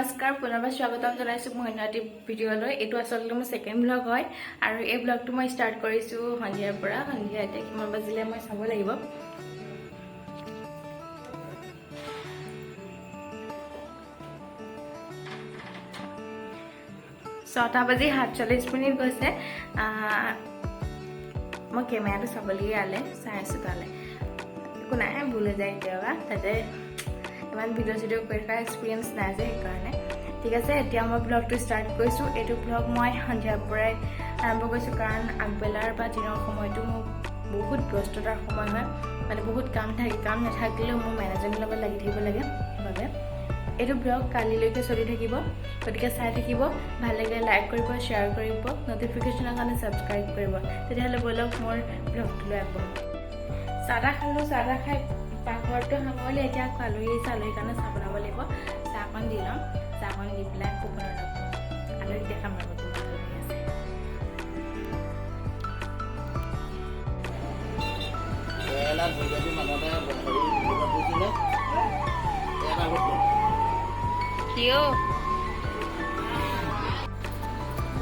নমস্কাৰ পুনৰবাৰ স্বাগতম জনাইছো মহিনাটি ভিডিঅ'লৈ। এইটো আসলে মোৰ সেকেন্ড ব্লগ হয় আৰু এই ব্লগটো মই ষ্টাৰ্ট কৰিছো সন্ধিয়াৰ পৰা। সন্ধিয়া এতিয়া কিমান বাজিলে মই চাব লাগিব। ছটা বাজি 47 গৈছে। মই কেমেৰাটো চাবলৈ আলে চাই আছো তালে একো নাই, ভুল হৈ যায় কেতিয়াবা। তাতে ইমান ভিডিঅ' কৰি থকা এক্সপিৰিয়েঞ্চ নাই যে সেইকাৰণে। ঠিক আছে, এতিয়া মই ব্লগটো ষ্টাৰ্ট কৰিছোঁ। এইটো ব্লগ মই সন্ধিয়াৰ পৰাই আৰম্ভ কৰিছোঁ কাৰণ আগবেলাৰ বা দিনৰ সময়টো মোৰ বহুত ব্যস্ততাৰ সময় হয়, মানে বহুত কাম থাকে। কাম নাথাকিলেও মোৰ মেনেজমেণ্টৰ লগত লাগি থাকিব লাগে। সেইবাবে এইটো ব্লগ কালিলৈকে চলি থাকিব, গতিকে চাই থাকিব। ভাল লাগিলে লাইক কৰিব, শ্বেয়াৰ কৰিব, নটিফিকেশ্যনৰ কাৰণে ছাবস্ক্ৰাইব কৰিব। তেতিয়াহ'লে ব'লক মোৰ ব্লগটোলৈ আগবঢ়ো। চাহ খালোঁ, চাহ খাই পাকঘৰটো সামৰিলে। এতিয়া আলহীৰ কাৰণে চাহ বনাব লাগিব। চাহকণ দি ল'ম, চাহকণ দি পেলাই খুব বনাব আলহীক দেখাম আৰু তোমাৰ আলহী আছে।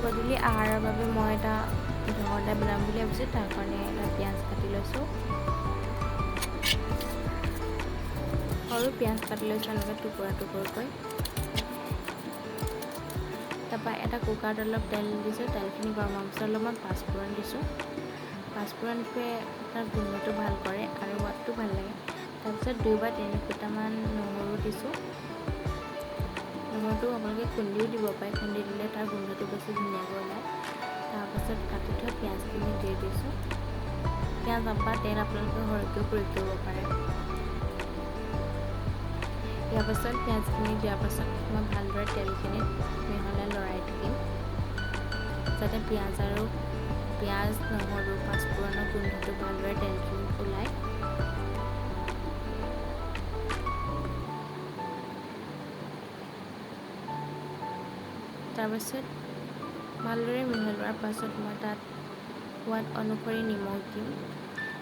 গধূলি আহাৰৰ বাবে মই এটা জহৰ বনাম বুলি ভাবিছোঁ। তাৰ কাৰণে এটা পিঁয়াজ কাটি লৈছোঁ, সৰু পিঁয়াজ কাটি লৈছোঁ এনেকৈ টুকুৰা টুকুৰকৈ। তাৰপৰা এটা কুকাৰত অলপ তেল দিছোঁ, তেলখিনি গৰম হোৱাৰ পিছত অলপমান পাঁচফোৰণ দিছোঁ। পাঁচফোৰণটোৱে তাৰ গোন্ধটো ভাল কৰে আৰু সোৱাদটো ভাল লাগে। তাৰপিছত 2 বা 3 ফুটামান নহৰু দিছোঁ। নহৰুটো আপোনালোকে খুন্দিও দিব পাৰে, খুন্দি দিলে তাৰ গোন্ধটো বেছি ধুনীয়াকৈ ওলায়। তাৰপাছত কাটি থোৱা পিঁয়াজখিনি দি দিছোঁ। পিঁয়াজ বা তেল আপোনালোকে সৰহকৈ প্ৰয়োগ কৰিব পাৰে। ইয়াৰ পাছত পিঁয়াজখিনি দিয়াৰ পাছত মই ভালদৰে তেলখিনিত মিহলাই লৰাই থাকিম, যাতে পিঁয়াজ, নহৰু, পাঁচফোৰণৰ গোন্ধটো ভালদৰে তেলখিনিত ওলায়। তাৰপাছত ভালদৰে মিহলোৱাৰ পাছত মই তাত সোৱাদ অনুসৰি নিমখ দিম।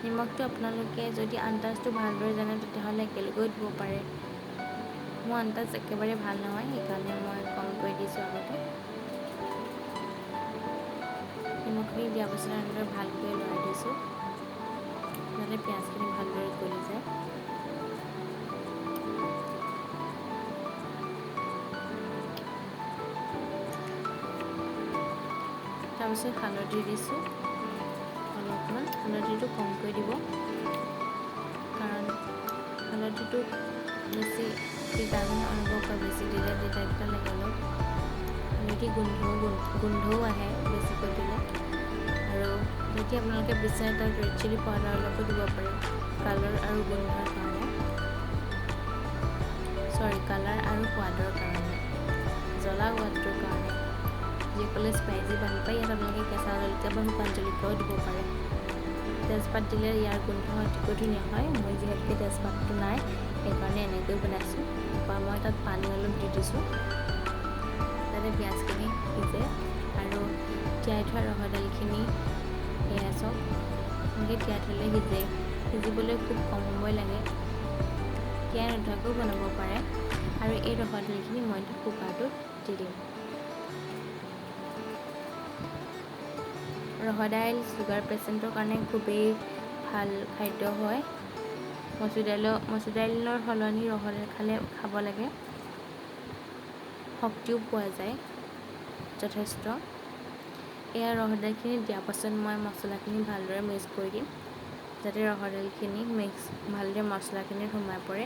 নিমখটো আপোনালোকে যদি আন্দাজটো ভালদৰে জানে তেতিয়াহ'লে একেলগেও দিব পাৰে। মোৰ আন্দাজ একেবাৰে ভাল নহয়, সেইকাৰণে মই কমকৈ দিছোঁ আগতে। নিমখখিনি দিয়াৰ পাছত এনেদৰে ভালকৈ লৰাই দিছোঁ, যাতে পিঁয়াজখিনি ভালদৰে গলি যায়। তাৰপিছত হালধি দিছোঁ অলপমান। হালধিটো কমকৈ দিব কাৰণ হালধিটো বেছি তিতা অনুভৱ হয়, বেছি দিলে তিতা লাগে অলপ। হালধি গোন্ধও আহে বেছিকৈ দিলে। আৰু যদি আপোনালোকে বিচাৰে তাত ৰেড চিলি পাউডাৰ অলপো দিব পাৰে, কালাৰ আৰু গোন্ধৰ কাৰণে, কালাৰ আৰু সোৱাদৰ কাৰণে, জ্বলা সোৱাদটোৰ কাৰণে। যিসকলে স্পাইচি ভাল পায় ইয়াত আপোনালোকে কেঁচা জলকীয়া বা শুকান জলকীয়াও দিব পাৰে। তেজপাত দিলে ইয়াৰ গোন্ধ অতিকৈ ধুনীয়া হয়। মই যিহেতুকে তেজপাতটো নাই সেইকাৰণে এনেকৈ বনাইছোঁ। বা মই তাত পানী অলপ দি দিছোঁ যাতে পিঁয়াজখিনি সিজে। আৰু তিয়াই থোৱা ৰহৰ দাইলখিনি এয়া চাওক, এনেকৈ তিয়াই থ'লে সিজে। সিজিবলৈ খুব কম সময় লাগে, তিয়াই নথোৱাকৈও বনাব পাৰে। আৰু এই ৰহৰ দাইলখিনি মই কুকাৰটোত দি দিম। ৰহৰ দাইল চুগাৰ পেচেণ্টৰ কাৰণে খুবেই ভাল খাদ্য হয়। মচুৰ দাইলৰ সলনি ৰহৰ দাইল খাব লাগে, শক্তিও পোৱা যায় যথেষ্ট। এয়া ৰহৰ দাইলখিনি দিয়াৰ পাছত মই মছলাখিনি ভালদৰে মিক্স কৰি দিম, যাতে ৰহৰ দাইলখিনি ভালদৰে মছলাখিনিত সোমাই পৰে।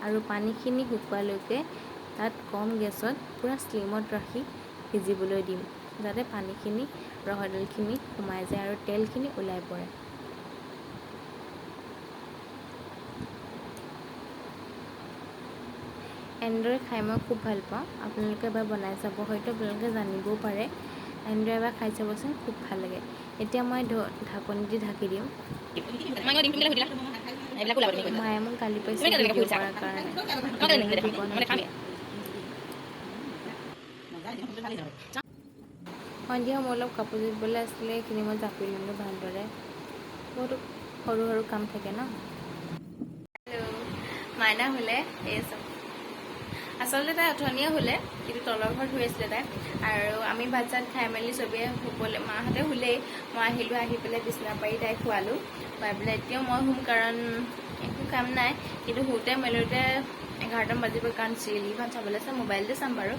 আৰু পানীখিনি শুকোৱালৈকে তাত কম গেছত পূৰা স্লিমত ৰাখি সিজিবলৈ দিম, যাতে পানীখিনি ৰহৰ দাইলখিনি সোমাই যায় আৰু তেলখিনি ওলাই পৰে। এনেদৰে খাই মই খুব ভাল পাওঁ। আপোনালোকে এবাৰ বনাই চাব, হয়তো আপোনালোকে জানিবও পাৰে। এনেদৰে এবাৰ খাই চাবচোন, খুব ভাল লাগে। এতিয়া মই ঢাকনি দি ঢাকি দিম। মায়ে মোক গালি পাইছে ভিডিঅ' কৰাৰ কাৰণে। সন্ধিয়া মোৰ অলপ কাপোৰ জাপিবলৈ আছিলে, এইখিনি মই জাপি ল'লোঁ ভালদৰে। বহুতো সৰু সৰু কাম থাকে ন। হেল্ল' মাইনা হ'লে এই চব আচলতে তাই অথনিয়ে শুলে, কিন্তু তলৰ ঘৰত শুই আছিলে তাই। আৰু আমি ভাত চাত খাই মেলি চবেই শুবলৈ, মাহঁতে শুলেই। মই আহিলোঁ, আহি পেলাই বিচনা পাৰি তাইক শুৱালোঁ। শুৱাই পেলাই এতিয়াও মই শুম, কাৰণ একো কাম নাই। কিন্তু শুওঁতে মেলোঁতে 11টামান বাজিব, কাৰণ চিৰিয়েলকেইখন চাবলৈ আছে। মোবাইলতে চাম বাৰু,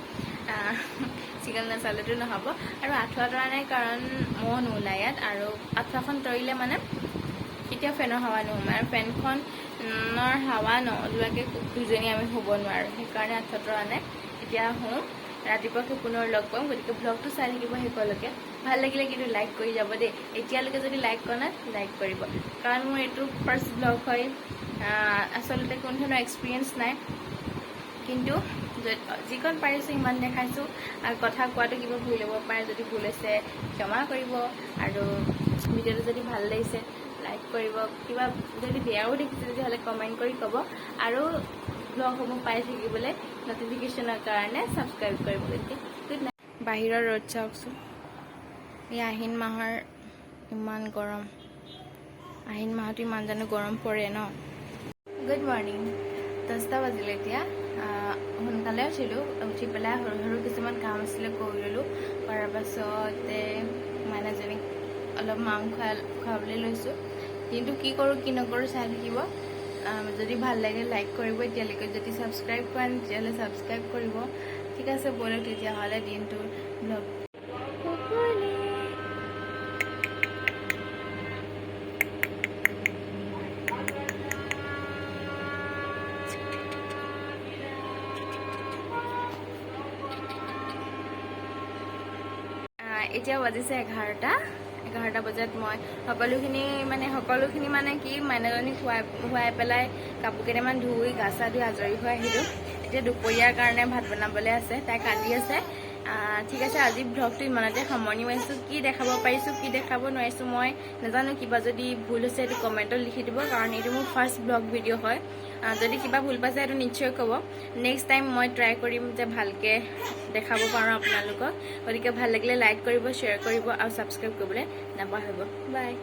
চিৰিয়েল নাচালেতো নহ'ব। আৰু আঁঠুৱা তৰা নাই, কাৰণ মহ নোলায় ইয়াত। আৰু আঁঠুৱাখন তৰিলে মানে কেতিয়াও ফেনৰ হাৱা নোসোমায়, আৰু ফেনখনৰ হাৱা নোলোৱাকৈ দুজনী আমি শুব নোৱাৰোঁ। সেইকাৰণে আঁঠুৱা তৰা নাই। এতিয়া শুওঁ, ৰাতিপুৱাকৈ পুনৰ লগ পাম। গতিকে ব্লগটো চাই থাকিব শেষলৈকে। ভাল লাগিলে কিন্তু লাইক কৰি যাব দেই। এতিয়ালৈকে যদি লাইক কৰা নাই, লাইক কৰিব, কাৰণ মোৰ এইটো ফাৰ্ষ্ট ব্লগ হয়। আচলতে কোনো ধৰণৰ এক্সপিৰিয়েঞ্চ নাই, কিন্তু যিকণ পাৰিছোঁ সিমান দেখাইছোঁ। আৰু কথা কোৱাটো কিবা ভুল হ'ব পাৰে, যদি ভুল হৈছে ক্ষমা কৰিব। আৰু ভিডিঅ'টো যদি ভাল লাগিছে লাইক কৰিব, কিবা যদি বেয়াও দেখিছে তেতিয়াহ'লে কমেণ্ট কৰি ক'ব। আৰু ব্লগসমূহ পাই থাকিবলৈ নটিফিকেশ্যনৰ কাৰণে ছাবস্ক্ৰাইব কৰিব। গতিকে গুড নাইট। বাহিৰৰ ৰ'দ চাওকচোন, এই আহিন মাহৰ ইমান গৰম। আহিন মাহতো ইমান জানো গৰম পৰে ন। গুড মৰ্ণিং, 10টা বাজিলে এতিয়া। সোনকালে উঠিলোঁ, উঠি পেলাই সৰু সৰু কিছুমান কাম আছিলে কৰি ল'লোঁ। কৰাৰ পাছতে মাইনাজনীক অলপ মাংস খুৱাবলৈ লৈছোঁ। কিন্তু কি কৰোঁ কি নকৰোঁ চাই থাকিব। যদি ভাল লাগে লাইক কৰিব, এতিয়ালৈকে যদি ছাবস্ক্ৰাইব কৰা নাই তেতিয়াহ'লে ছাবস্ক্ৰাইব কৰিব। ঠিক আছে, ব'লক তেতিয়াহ'লে দিনটোৰ ব্লগ। এতিয়া বাজিছে 11টা বজাত মই সকলোখিনি মানে কি, মাইনাজনীক শুৱাই পেলাই কাপোৰ কেইটামান ধুই গা চা ধুই আজৰি হৈ আহিলোঁ। এতিয়া দুপৰীয়াৰ কাৰণে ভাত বনাবলৈ আছে, তাই কান্দি আছে। ঠিক আছে, আজি ব্লগটো ইমানতে সামৰণি মাৰিছোঁ। কি দেখাব পাৰিছোঁ কি দেখাব নোৱাৰিছোঁ মই নাজানো। কিবা যদি ভুল হৈছে এইটো কমেণ্টত লিখি দিব, কাৰণ এইটো মোৰ ফাৰ্ষ্ট ব্লগ ভিডিঅ' হয়। যদি কিবা ভুল পাইছে এইটো নিশ্চয় ক'ব। নেক্সট টাইম মই ট্ৰাই কৰিম যে ভালকৈ দেখাব পাৰোঁ আপোনালোকক। গতিকে ভাল লাগিলে লাইক কৰিব, শ্বেয়াৰ কৰিব আৰু ছাবস্ক্ৰাইব কৰিবলৈ নাপাহৰিব। বাই।